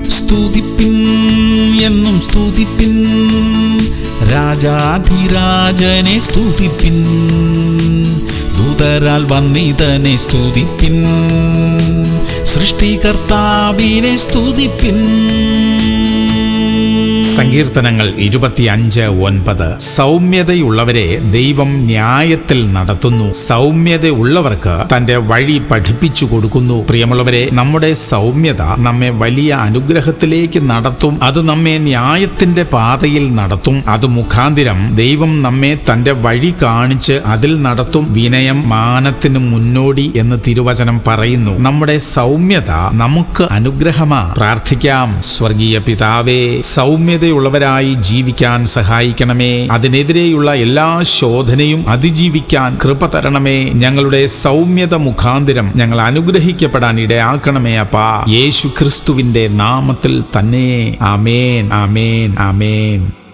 സ്തുതിപ്പിൻ, എന്നും സ്തുതിപ്പിൻ, രാജാധിരാജനെ സ്തുതിപ്പിൻ, ദൂതരാൽ വന്നിതനെ സ്തുതിപ്പിൻ, സൃഷ്ടികർത്താവിനെ സ്തുതിപ്പിൻ. സങ്കീർത്തനങ്ങൾ 25:9. സൗമ്യതയുള്ളവരെ ദൈവം ന്യായത്തിൽ നടത്തുന്നു, സൗമ്യതയുള്ളവർക്ക് തന്റെ വഴി പഠിപ്പിച്ചു കൊടുക്കുന്നു. പ്രിയമുള്ളവരെ, നമ്മുടെ സൗമ്യത നമ്മെ വലിയ അനുഗ്രഹത്തിലേക്ക് നടത്തും. അത് നമ്മെ ന്യായത്തിന്റെ പാതയിൽ നടത്തും. അത് മുഖാന്തിരം ദൈവം നമ്മെ തന്റെ വഴി കാണിച്ച് അതിൽ നടത്തും. വിനയം മാനത്തിന് മുന്നോടി എന്ന് തിരുവചനം പറയുന്നു. നമ്മുടെ സൗമ്യത നമുക്ക് അനുഗ്രഹമാ. പ്രാർത്ഥിക്കാം. സ്വർഗീയ പിതാവേ, സൗമ്യതയുള്ളവരായി ജീവിക്കാൻ സഹായിക്കണമേ. അതിനെതിരെയുള്ള എല്ലാ ശോധനയും അതിജീവിക്കാൻ കൃപ തരണമേ. ഞങ്ങളുടെ സൗമ്യത മുഖാന്തിരം ഞങ്ങൾ അനുഗ്രഹിക്കപ്പെടാൻ ഇടയാക്കണമേ അപ്പാ. യേശു ക്രിസ്തുവിന്റെ നാമത്തിൽ തന്നെ. ആമേൻ, ആമേൻ, ആമേൻ.